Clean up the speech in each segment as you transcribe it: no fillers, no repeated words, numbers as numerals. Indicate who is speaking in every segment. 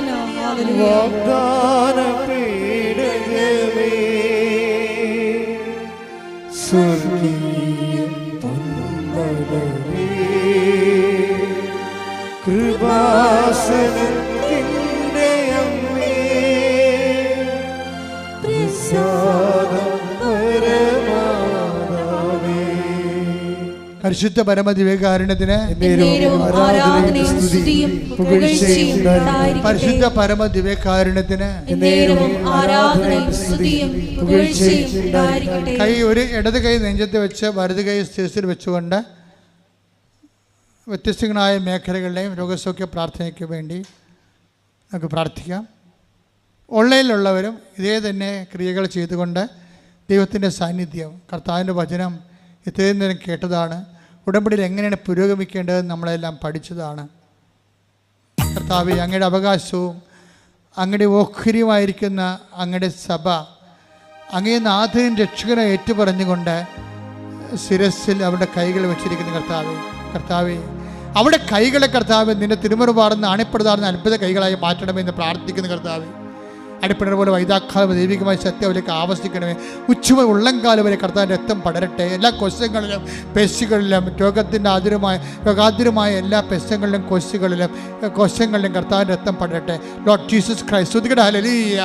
Speaker 1: ആരാധന.
Speaker 2: വാഗ്ദാന പീഠമേ സ്വർഗീയ പൊൻമലരേ കൃപാസനത്തിൻ്റെ അമ്മേ പ്രസാദം പരമാവേ.
Speaker 3: പരിശുദ്ധ പരമദിവ്യകാരുണ്യത്തിന്
Speaker 1: ആരാധനയും സ്തുതിയും പുകഴ്ചയും ഉണ്ടായിരിക്കട്ടെ.
Speaker 3: പരിശുദ്ധ പരമദിവ്യകാരുണ്യത്തിന്
Speaker 1: ആരാധനയും സ്തുതിയും പുകഴ്ചയും ഉണ്ടായിരിക്കട്ടെ.
Speaker 3: കൈ ഒരു ഇടത് കൈ നെഞ്ചത്ത് വെച്ച് വലത് കൈ ശിരസിൽ വെച്ചുകൊണ്ട് വ്യത്യസ്തങ്ങളായ മേഖലകളുടെയും രോഗസൗഖ്യ പ്രാർത്ഥനയ്ക്ക് വേണ്ടി നമുക്ക് പ്രാർത്ഥിക്കാം. ഓൺലൈനിലുള്ളവരും ഇതേ തന്നെ ക്രിയകൾ ചെയ്തുകൊണ്ട് ദൈവത്തിൻ്റെ സാന്നിധ്യം, കർത്താവിൻ്റെ വചനം ഇത്രയും നേരം കേട്ടതാണ്. ഉടമ്പടിയിൽ എങ്ങനെയാണ് പുരോഗമിക്കേണ്ടതെന്ന് നമ്മളെല്ലാം പഠിച്ചതാണ്. കർത്താവേ, അങ്ങയുടെ അവകാശവും അങ്ങയുടെ ഓഹരിയുമായിരിക്കുന്ന അങ്ങയുടെ സഭ അങ്ങേ നാഥനും രക്ഷകനെ ഏറ്റുപറഞ്ഞുകൊണ്ട് ശിരസിൽ അവരുടെ കൈകൾ വെച്ചിരിക്കുന്ന കർത്താവേ അവിടെ കൈകളെ കർത്താവ് നിന്റെ തിരുമുറുപാടുന്ന അണിപ്പെടുതാറുന്ന അത്ഭുത കൈകളായി മാറ്റണമെന്ന് പ്രാർത്ഥിക്കുന്ന കർത്താവേ. അടിപ്പിണർ പോലെ വൈതാക്കാലം ദൈവികമായ സത്യത്തിലേക്ക് ആവശ്യിക്കണമേ. ഉച്ചമുതൽ ഉള്ളംകാലം വരെ കർത്താവിൻ്റെ രക്തം പടരട്ടെ. എല്ലാ കൊശങ്ങളിലും പെശുകളിലും രോഗാതുരമായ എല്ലാ പെശങ്ങളിലും കോശങ്ങളിലും കർത്താവിൻ്റെ രക്തം പടരട്ടെ. ലോർഡ് ജീസസ് ക്രൈസ്റ്റ്, ഹല്ലേലൂയ.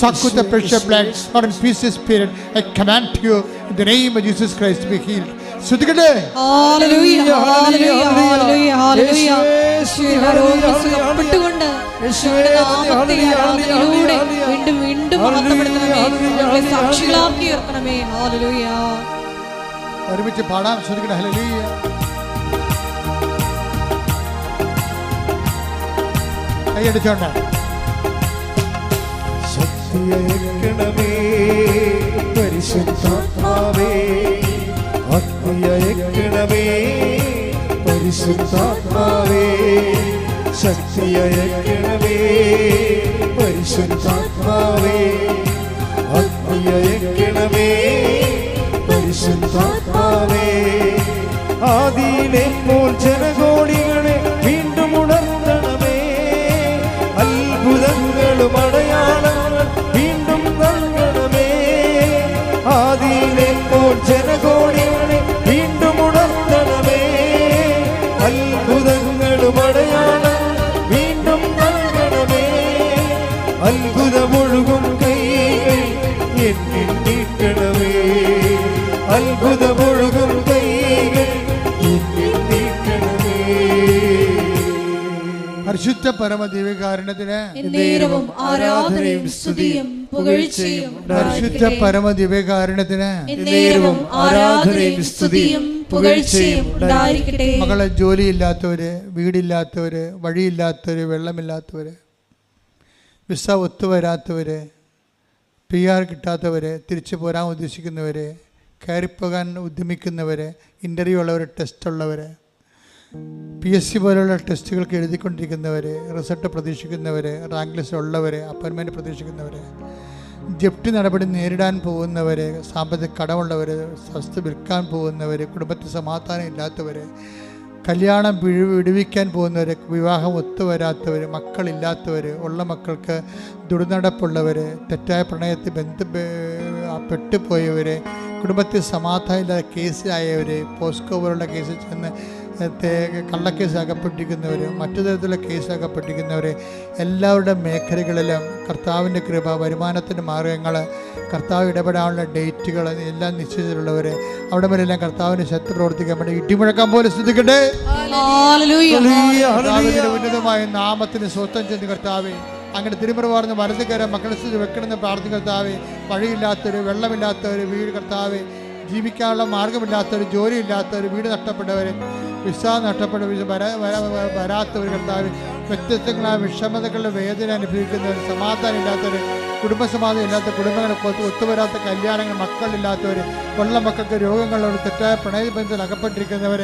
Speaker 3: Suck with the precious blood, Lord, and peace spirit. I command you in the name of Jesus Christ to be healed. ശ്രുതിക്കട്ടെ.
Speaker 1: ഹല്ലേലൂയ, ഹല്ലേലൂയ, ഹല്ലേലൂയ, ഹല്ലേലൂയ. സുഖപ്പെട്ടുകൊണ്ട് യേശുവിന്റെ നാമത്തെ ആരാധനയിലൂടെ വീണ്ടും വീണ്ടും മഹത്വപ്പെടുത്തണമേ. ഞങ്ങളെ സാക്ഷികളാക്കി ഉയർത്തണമേ. ഹല്ലേലൂയ.
Speaker 3: ഒരുമിച്ച് പാടാം. ശ്രുതിക്കട്ടെ. ഹല്ലേലൂയ. കൈയടിച്ചോണ്ട്
Speaker 2: ശക്തിയയക്കണമേ പരിശുദ്ധാത്മാവേ, അഗ്നിയയക്കണമേ പരിശുദ്ധാത്മാവേ, ശക്തിയയക്കണമേ പരിശുദ്ധാത്മാവേ, അഗ്നിയയക്കണമേ പരിശുദ്ധാത്മാവേ. ആദിയിലെ പോൽ ജനകോടികളെ വീണ്ടും ഉണർത്തണമേ. അത്ഭുതങ്ങളും അടയാളങ്ങൾ വീണ്ടും നൽകണമേ. ആദിയിലെ പോൽ ജനകോടികളെ വീണ്ടും ഉണർത്തണമേ. അത്ഭുതങ്ങളും അടയാളങ്ങൾ വീണ്ടും നൽകണമേ. അത്ഭുതമൊഴുകും കൈകൾ എന്നിൽ നീട്ടണമേ. അത്ഭുതമൊഴുകും കൈകൾ എന്നിൽ നീട്ടണമേ.
Speaker 3: പരിശുദ്ധ പരമദിവ്യകാരുണ്യത്തിന്
Speaker 1: എന്നേരവും ആരാധനയും സ്തുതിയും പുകഴ്ചയും
Speaker 3: പരിശുദ്ധ പരമദിവ്യകാരുണ്യത്തിന്
Speaker 1: എന്നേരവും ആരാധനയും സ്തുതിയും പുകഴ്ചയും ഉണ്ടായിരിക്കട്ടെ.
Speaker 3: മകളെ ജോലിയില്ലാത്തവര്, വീടില്ലാത്തവര്, വഴിയില്ലാത്തവര്, വെള്ളമില്ലാത്തവര്, വിസ ഒത്തുവരാത്തവര്, PR കിട്ടാത്തവര്, തിരിച്ചു പോരാൻ ഉദ്ദേശിക്കുന്നവര്, കയറിപ്പോകാൻ ഉദ്യമിക്കുന്നവര്, ഇൻ്റർവ്യൂ ഉള്ളവർ, ടെസ്റ്റ് ഉള്ളവർ, PSC പോലുള്ള ടെസ്റ്റുകൾക്ക് എഴുതിക്കൊണ്ടിരിക്കുന്നവർ, റിസൾട്ട് പ്രതീക്ഷിക്കുന്നവർ, റാങ്ക് ലിസ്റ്റ് ഉള്ളവർ, അപ്പോയിൻമെൻറ്റ് പ്രതീക്ഷിക്കുന്നവർ, ജപ്തി നടപടി നേരിടാൻ പോകുന്നവർ, സാമ്പത്തിക കടമുള്ളവർ, വസ്തു വിൽക്കാൻ പോകുന്നവർ, കുടുംബത്തിൽ സമാധാനം ഇല്ലാത്തവർ, കല്യാണം വിടുവിക്കാൻ പോകുന്നവർ, വിവാഹം ഒത്തുവരാത്തവർ, മക്കളില്ലാത്തവർ, ഉള്ള മക്കൾക്ക് ദുർനടപ്പുള്ളവർ, തെറ്റായ പ്രണയത്തിൽ പെട്ടുപോയവർ, കുടുംബത്തിൽ സമാധാനം ഇല്ലാതെ കേസിലായവർ, പോസ്കോ പോലുള്ള കേസിൽ ചെന്ന് കള്ളക്കേസ് അകപ്പെട്ടിരിക്കുന്നവർ, മറ്റു തരത്തിലുള്ള കേസ് അകപ്പെട്ടിരിക്കുന്നവർ, എല്ലാവരുടെ മേഖലകളിലും കർത്താവിൻ്റെ കൃപ, വരുമാനത്തിൻ്റെ മാർഗങ്ങൾ, കർത്താവ് ഇടപെടാനുള്ള ഡേറ്റുകൾ എല്ലാം നിശ്ചയിച്ചിട്ടുള്ളവർ, അവിടെ മേലെല്ലാം കർത്താവിൻ്റെ ശക്തി പ്രവർത്തിക്കാൻ വേണ്ടി ഇടിമുഴക്കാൻ പോലെ ശ്രദ്ധിക്കട്ടെ. ഉന്നതമായ നാമത്തിന് സ്വസ്ഥം ചെന്ന് കർത്താവേ, അങ്ങനെ തിരുമുറവാർന്ന് വലതുകരം മക്കളെ സ്ഥിതി വെക്കണമെന്ന് പ്രാർത്ഥിക്കുന്ന കർത്താവേ. വഴിയില്ലാത്തവർ, വെള്ളമില്ലാത്തവർ, വീട് കർത്താവേ, ജീവിക്കാനുള്ള മാർഗമില്ലാത്തവർ, ജോലിയില്ലാത്തവർ, വീട് നഷ്ടപ്പെട്ടവർ, വിസ നഷ്ടപ്പെട്ടവർ, വരാത്തവർ കർത്താവ്, വ്യത്യസ്തങ്ങളായ വിഷമതകളുടെ വേദന അനുഭവിക്കുന്നവർ, സമാധാനം ഇല്ലാത്തവർ, കുടുംബസമാധാനം ഇല്ലാത്ത കുടുംബങ്ങളെ ഒത്തുവരാത്ത കല്യാണങ്ങൾ, മക്കളില്ലാത്തവർ, ഉള്ള മക്കൾക്ക് രോഗങ്ങളുള്ളവർ, തെറ്റായ പ്രണയബന്ധത്തിൽ അകപ്പെട്ടിരിക്കുന്നവർ,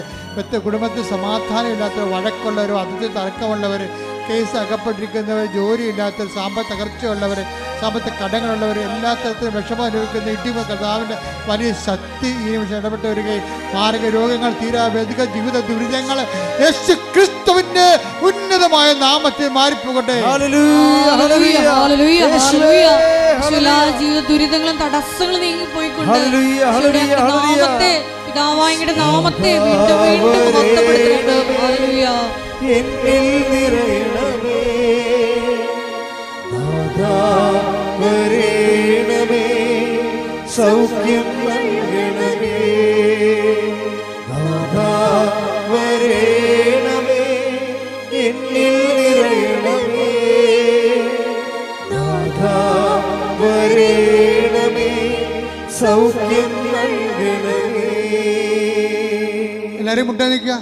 Speaker 3: കുടുംബത്തിൽ സമാധാനം ഇല്ലാത്തവർ, വഴക്കുള്ളവർ, അതിഥി തർക്കമുള്ളവർ, കേസ് അകപ്പെട്ടിരിക്കുന്നവർ, ജോലിയില്ലാത്തവർ, സാമ്പത്തിക തകർച്ചയുള്ളവർ, സാമ്പത്തിക കടങ്ങളുള്ളവർ, എല്ലാ തരത്തിലും വിഷമം അനുഭവിക്കുന്ന ഇടിമ കർത്താവിൻ്റെ വലിയ ശക്തി ഈ നിമിഷം ഇടപെട്ട് വരികയും മാരക രോഗങ്ങൾ, തീരാവേദിക ജീവിത ദുരിതങ്ങൾ യേശു ക്രിസ്തുവിൻ്റെ ഉന്നതമായ നാമത്തിൽ മാറിപ്പോകട്ടെ.
Speaker 2: ഹല്ലേലൂയ, ഹല്ലേലൂയ,
Speaker 1: ഹല്ലേലൂയ,
Speaker 2: യേശുവേ,
Speaker 1: ഹല്ലേലൂയ. എല്ലാ ജീവിത ദുരിതങ്ങളും തടസ്സങ്ങളും നീങ്ങിപ്പോയിക്കൊണ്ട്
Speaker 2: ഹല്ലേലൂയ, ഹല്ലേലൂയ, ഹല്ലേലൂയ.
Speaker 1: നാമത്തെ പിതാവായുടെ നാമത്തെ വീണ്ടും വീണ്ടും മഹത്വപ്പെടുത്തണമേ. ഹല്ലേലൂയ.
Speaker 2: എന്നിൽ നിറയണമേ, നാഥാ വരേണമേ, സൗഖ്യം നൽകണമേ, നാഥാ വരേണമേ, എന്നിൽ നിറയണമേ, നാഥാ വരേണമേ, സൗഖ്യം നൽകണമേ.
Speaker 3: എല്ലാവരും മുട്ടേ നിൽക്കുക.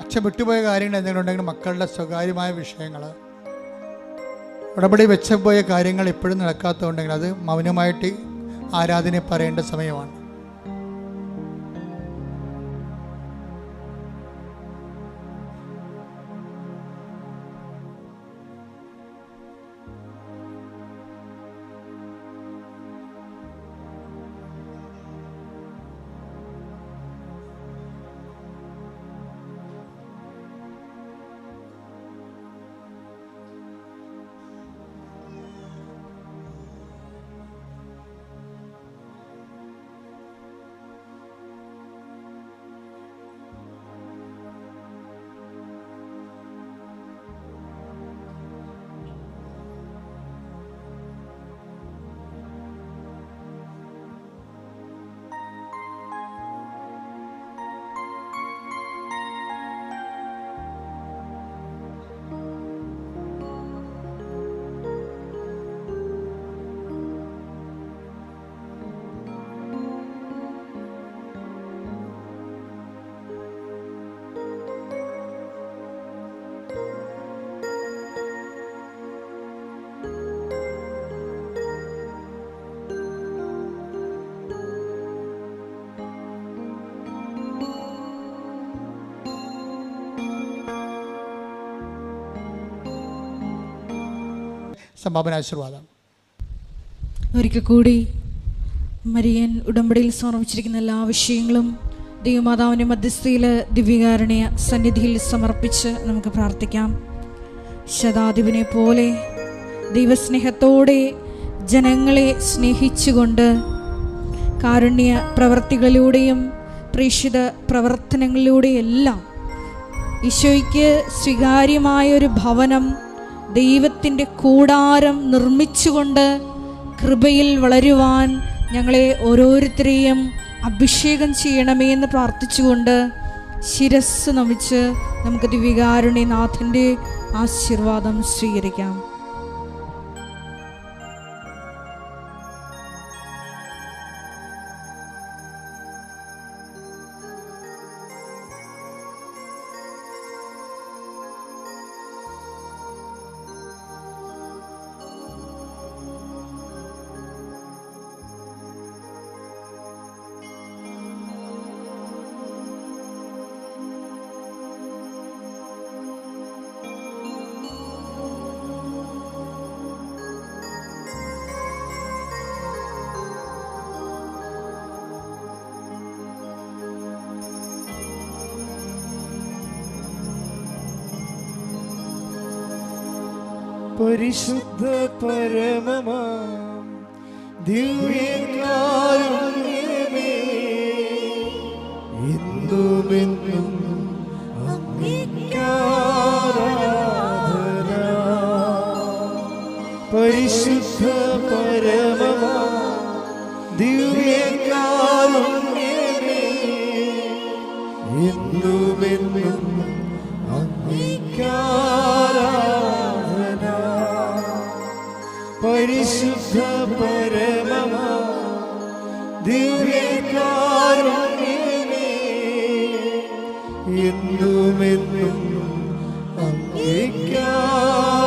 Speaker 3: അച്ഛൻ വിട്ടുപോയ കാര്യങ്ങൾ എന്തെങ്കിലും ഉണ്ടെങ്കിൽ മക്കളുടെ സ്വകാര്യമായ വിഷയങ്ങൾ, ഉടമ്പടി വെച്ച് പോയ കാര്യങ്ങൾ ഇപ്പോഴും നടക്കാത്തതുണ്ടെങ്കിൽ അത് മൗനമായിട്ട് ആരാധനയെ പറയേണ്ട സമയമാണ്. സമാപനാശീർവാദം.
Speaker 1: ഒരിക്കൽ കൂടി മരിയൻ ഉടമ്പടിയിൽ സമർപ്പിച്ചിരിക്കുന്ന എല്ലാ വിഷയങ്ങളും ദൈവമാതാവിൻ്റെ മധ്യസ്ഥയിൽ ദിവ്യകാരുണ്യ സന്നിധിയിൽ സമർപ്പിച്ച് നമുക്ക് പ്രാർത്ഥിക്കാം. ശതാധിപനെ പോലെ ദൈവസ്നേഹത്തോടെ ജനങ്ങളെ സ്നേഹിച്ചുകൊണ്ട് കാരുണ്യ പ്രവർത്തികളിലൂടെയും പ്രേക്ഷിത പ്രവർത്തനങ്ങളിലൂടെയെല്ലാം ഈശോയ്ക്ക് സ്വീകാര്യമായൊരു ഭവനം, ദൈവത്തിൻ്റെ കൂടാരം നിർമ്മിച്ചുകൊണ്ട് കൃപയിൽ വളരുവാൻ ഞങ്ങളെ ഓരോരുത്തരെയും അഭിഷേകം ചെയ്യണമേ എന്ന് പ്രാർത്ഥിച്ചുകൊണ്ട് ശിരസ് നമിച്ച് നമുക്ക് ദിവ്യകാരുണ്യനാഥൻ്റെ ആശീർവാദം സ്വീകരിക്കാം.
Speaker 2: പരിശുദ്ധ പരമമാം ദിവ്യകാരുണ്യമേ, എന്നുമെന്നും അങ്ങേക്കാരാധന. പരിശുദ്ധ പരമമാം ദിവ്യകാരുണ്യമേ, എന്നുമെന്നും അങ്ങേക്കാരാധന. പരിശുദ്ധ പരമമാ ദിവ്യകാരുണ്യമേ, എന്നുമെന്നും അങ്ങേക്കാരാധന.